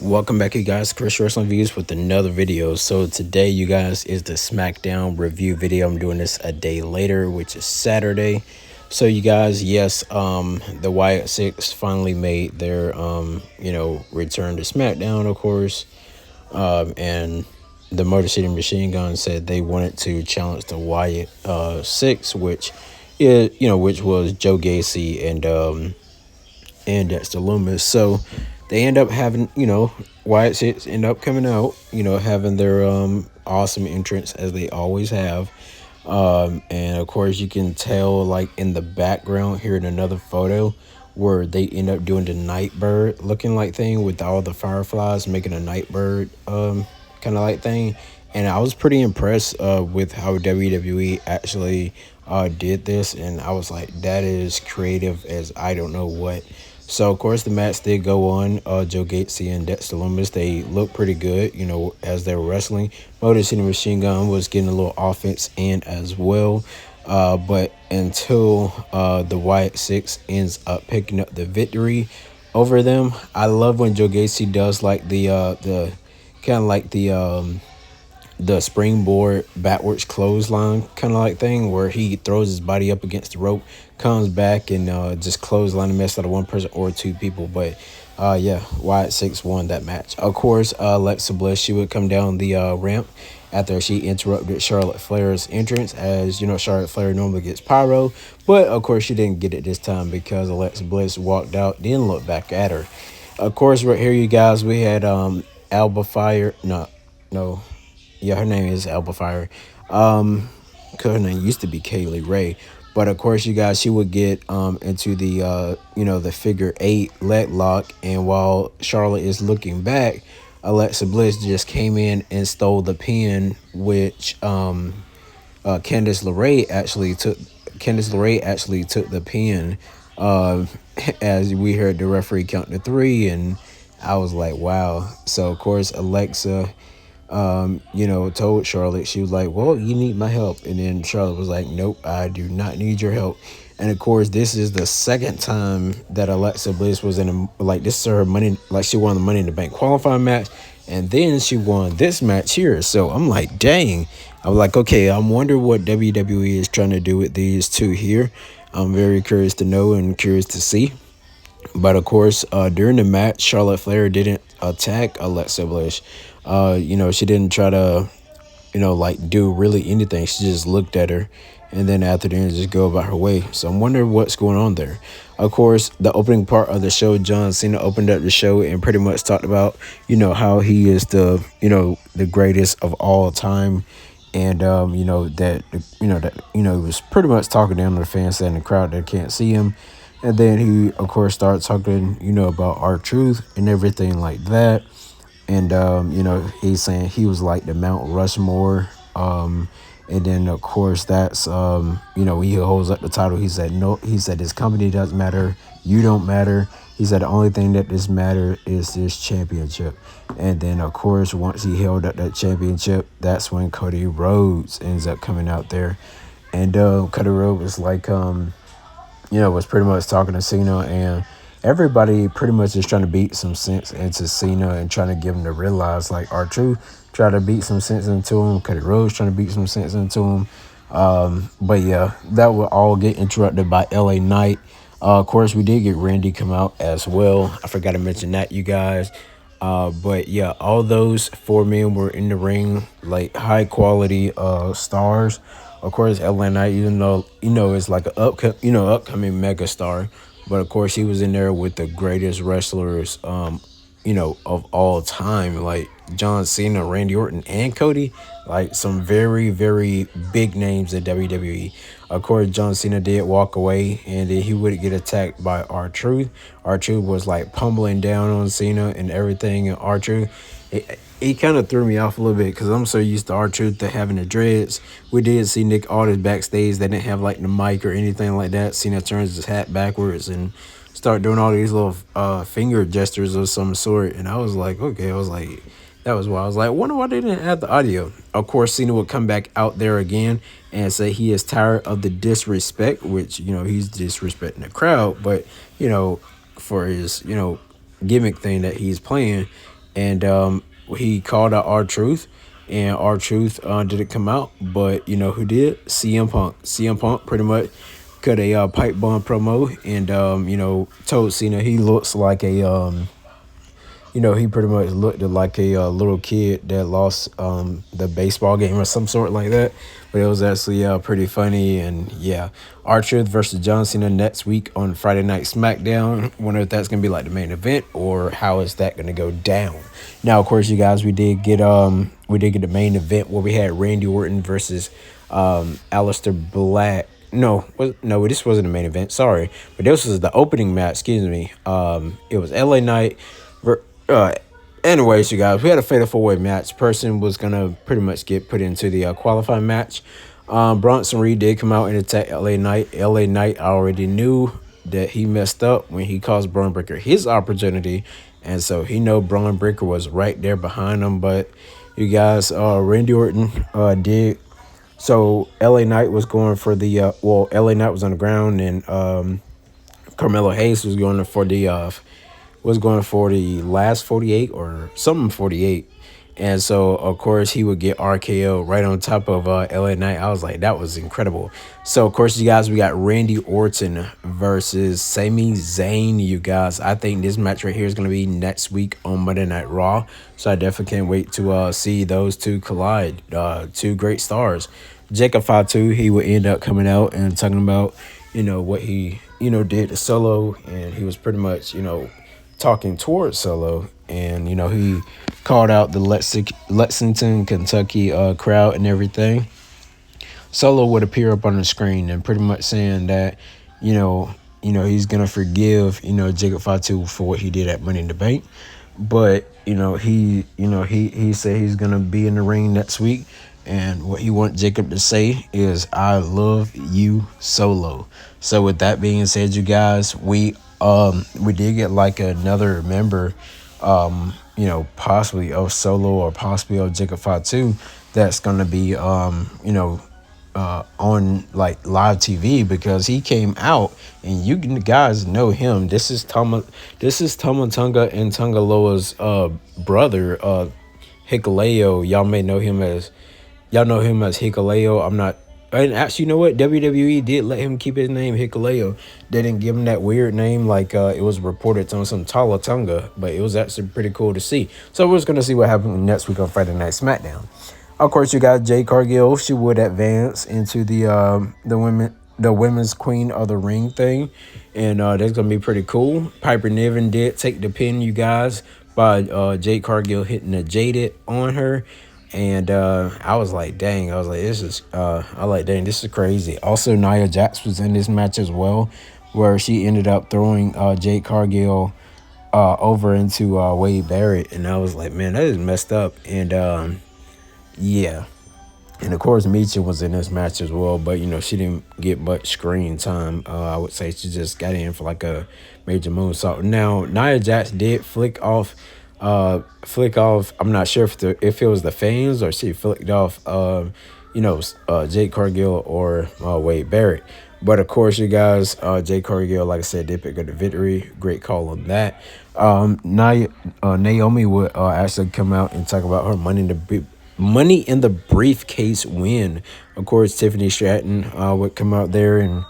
Welcome back, you guys. Chris Wrestling Views with another video. So today, you guys, is the Smackdown review video. I'm doing this a day later, which is Saturday. So you guys, yes, the Wyatt Six finally made their return to Smackdown, of course. And the Motor City Machine Gun said they wanted to challenge the Wyatt Six, which was Joe Gacy and Dexter Lumis. So they end up having, Wyatt Six end up coming out, having their awesome entrance as they always have. And of course you can tell, like, in the background here in another photo where they end up doing the Nightbird looking like thing with all the fireflies, making a Nightbird kind of like thing. And I was pretty impressed with how WWE actually did this, and I was like, that is creative as I don't know what. So, of course, the match did go on. Joe Gacy and Dexter Lumis, they looked pretty good, as they were wrestling. Motor City Machine Gun was getting a little offense in as well. But until the Wyatt Six ends up picking up the victory over them. I love when Joe Gacy does like the kind of like the springboard backwards clothesline kind of like thing, where he throws his body up against the rope, comes back, and just clothesline the mess out of one person or two people. But yeah, Wyatt Six won that match. Of course, Alexa Bliss, she would come down the ramp after she interrupted Charlotte Flair's entrance. As you know, Charlotte Flair normally gets pyro, but of course she didn't get it this time because Alexa Bliss walked out, didn't look back at her. Of course, right here, you guys, we had Alba Fire. No. Yeah, her name is Alba Fire. Cause her name used to be Kaylee Ray. But of course, you guys, she would get into the the figure 8 leg lock, and while Charlotte is looking back, Alexa Bliss just came in and stole the pin, which Candice LeRae actually took. Candice LeRae actually took the pin as we heard the referee count to 3, and I was like, wow. So of course, Alexa told Charlotte, she was like, well, you need my help. And then Charlotte was like, nope, I do not need your help. And of course, this is the second time that Alexa Bliss was in this is her money, like she won the Money in the Bank qualifying match, and then she won this match here. So I'm like, dang. I was like, okay, I'm wondering what WWE is trying to do with these two here. I'm very curious to know and curious to see. But of course, during the match, Charlotte Flair didn't attack Alexa Bliss. She didn't try to, do really anything. She just looked at her, and then after that, just go about her way. So I'm wondering what's going on there. Of course, the opening part of the show, John Cena opened up the show and pretty much talked about, how he is the greatest of all time. And he was pretty much talking down to the fans in the crowd that can't see him. And then he, of course, started talking, about R-Truth and everything like that. And, he's saying he was like the Mount Rushmore. And then, of course, that's, he holds up the title. He said, no, he said, this company doesn't matter. You don't matter. He said, the only thing that does matter is this championship. And then, of course, once he held up that championship, that's when Cody Rhodes ends up coming out there. And Cody Rhodes was like, was pretty much talking to Cena, and everybody pretty much is trying to beat some sense into Cena and trying to give him to realize, like, R-Truth try to beat some sense into him, Cody Rhodes trying to beat some sense into him. But yeah, that will all get interrupted by LA Knight. Of course, we did get Randy come out as well. I forgot to mention that, you guys. But yeah, all those 4 men were in the ring, like high quality stars. Of course, LA Knight, even though is like an upcoming mega star, but of course he was in there with the greatest wrestlers of all time, like John Cena, Randy Orton, and Cody, like some very, very big names in WWE. Of course, John Cena did walk away, and then he would get attacked by R-Truth. R-Truth was like pummeling down on Cena and everything, and R-Truth, it kind of threw me off a little bit because I'm so used to R-Truth to having the dreads. We did see Nick Aldis backstage. They didn't have like the mic or anything like that. Cena turns his hat backwards and start doing all these little finger gestures of some sort. And I was like, okay, that was why I was like, wonder why they didn't add the audio. Of course, Cena would come back out there again and say he is tired of the disrespect, which, he's disrespecting the crowd. But, for his, gimmick thing that he's playing, and he called out R-Truth, and R-Truth didn't come out, but you know who did? CM Punk. CM Punk pretty much cut a pipe bomb promo, and you know, told Cena he looks like a you know, he pretty much looked like a little kid that lost the baseball game or some sort like that. But it was actually pretty funny. And yeah, R-Truth versus John Cena next week on Friday Night Smackdown. Wonder if that's gonna be like the main event or how is that gonna go down. Now, of course, you guys, we did get the main event where we had Randy Orton versus Aleister Black. No, this wasn't the main event. Sorry, but this was the opening match. Excuse me. It was LA Knight. Uh, Anyways, you guys, we had a fatal four-way match. Person was gonna pretty much get put into the qualifying match. Bronson Reed did come out and attack LA Knight. LA Knight already knew that he messed up when he caused Braun Breaker his opportunity, and so he know Braun Breaker was right there behind him. But you guys, Randy Orton did. So LA Knight was going for the LA Knight was on the ground, and Carmelo Hayes was going for the last 48 or something 48. And so, of course, he would get RKO right on top of LA Knight. I was like, that was incredible. So, of course, you guys, we got Randy Orton versus Sami Zayn, you guys. I think this match right here is going to be next week on Monday Night Raw. So, I definitely can't wait to see those two collide. Two great stars. Jacob Fatu, he would end up coming out and talking about, you know, what he, you know, did to Solo. And he was pretty much, you know, talking towards Solo, and you know he called out the Lexington, Kentucky crowd and everything. Solo would appear up on the screen and pretty much saying that he's gonna forgive Jacob Fatu for what he did at Money in the Bank, but he said he's gonna be in the ring next week, and what he wants Jacob to say is "I love you, Solo." So with that being said, you guys, we did get like another member, possibly of Solo or possibly of Jacob Fatu that's gonna be on like live TV, because he came out and you guys know him. This is Tama Tonga and Tongaloa's brother, Hikuleo. Y'all know him as Hikuleo. And actually, you know what? WWE did let him keep his name Hikuleo. They didn't give him that weird name like it was reported on some Tala Tonga, but it was actually pretty cool to see. So we're just going to see what happens next week on Friday Night Smackdown. Of course, you got Jade Cargill. She would advance into the women's Queen of the Ring thing, and that's going to be pretty cool. Piper Niven did take the pin, you guys, by Jade Cargill hitting a Jaded on her. And I was like, dang, this is crazy. Also, Nia Jax was in this match as well, where she ended up throwing Jade Cargill over into Wade Barrett. And I was like, man, that is messed up. And yeah. And of course, Micha was in this match as well, but she didn't get much screen time. I would say she just got in for like a major moonsault. Now, Nia Jax did flick off. I'm not sure if it was the fans or she flicked off Jade Cargill or Wade Barrett. But of course, you guys, Jade Cargill, like I said, did pick up the victory. Great call on that. Naomi would actually come out and talk about her money in the briefcase win. Of course, Tiffany Stratton would come out there and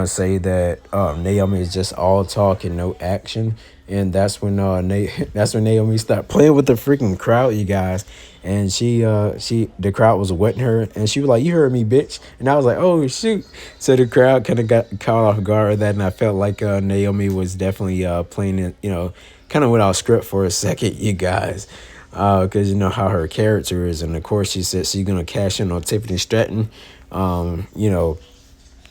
say that Naomi is just all talk and no action. And that's when Naomi started playing with the freaking crowd, you guys. And the crowd was wetting her, and she was like, "You heard me, bitch." And I was like, "Oh shoot!" So the crowd kind of got caught off guard with that, and I felt like Naomi was definitely playing it, kind of without script for a second, you guys, because you know how her character is. And of course, she said she's gonna cash in on Tiffany Stratton, out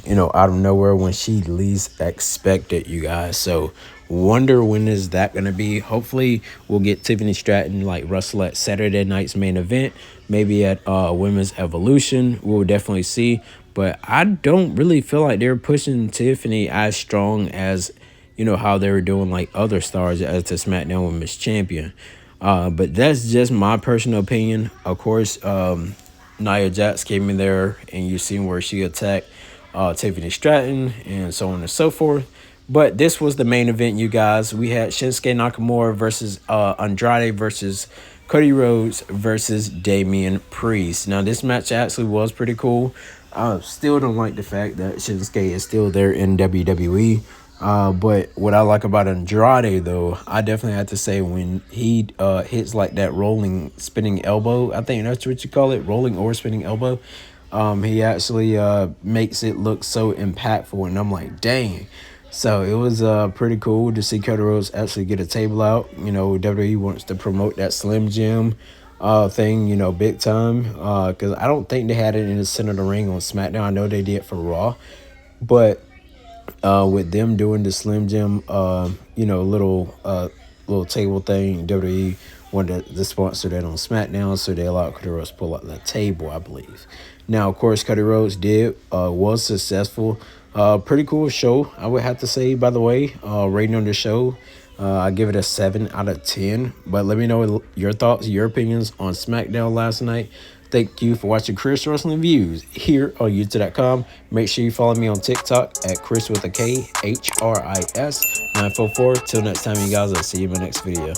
of nowhere when she least expected, you guys. So wonder when is that going to be. Hopefully we'll get Tiffany Stratton like wrestle at Saturday night's main event, maybe at Women's Evolution. We'll definitely see. But I don't really feel like they're pushing Tiffany as strong as, how they were doing like other stars as the SmackDown Women's Champion. But that's just my personal opinion. Of course, Nia Jax came in there and you seen where she attacked Tiffany Stratton and so on and so forth. But this was the main event, you guys. We had Shinsuke Nakamura versus Andrade versus Cody Rhodes versus Damian Priest. Now, this match actually was pretty cool. I still don't like the fact that Shinsuke is still there in WWE. But what I like about Andrade, though, I definitely have to say when he hits like that rolling spinning elbow, I think that's what you call it, rolling or spinning elbow. He actually makes it look so impactful, and I'm like, dang. So it was pretty cool to see Cody Rhodes actually get a table out. You know, WWE wants to promote that Slim Jim thing, you know, big time. Because I don't think they had it in the center of the ring on SmackDown. I know they did for Raw, but with them doing the Slim Jim, you know, little table thing, WWE wanted to sponsor that on SmackDown, so they allowed Cody Rhodes to pull out that table, I believe. Now, of course, Cody Rhodes was successful. Pretty cool show, I would have to say, by the way. Rating on the show, I give it a 7 out of 10. But let me know your thoughts, your opinions on SmackDown last night. Thank you for watching Chris Wrestling Views here on YouTube.com. Make sure you follow me on TikTok at Chris with a K, HRIS 944. Till next time, you guys. I'll see you in my next video.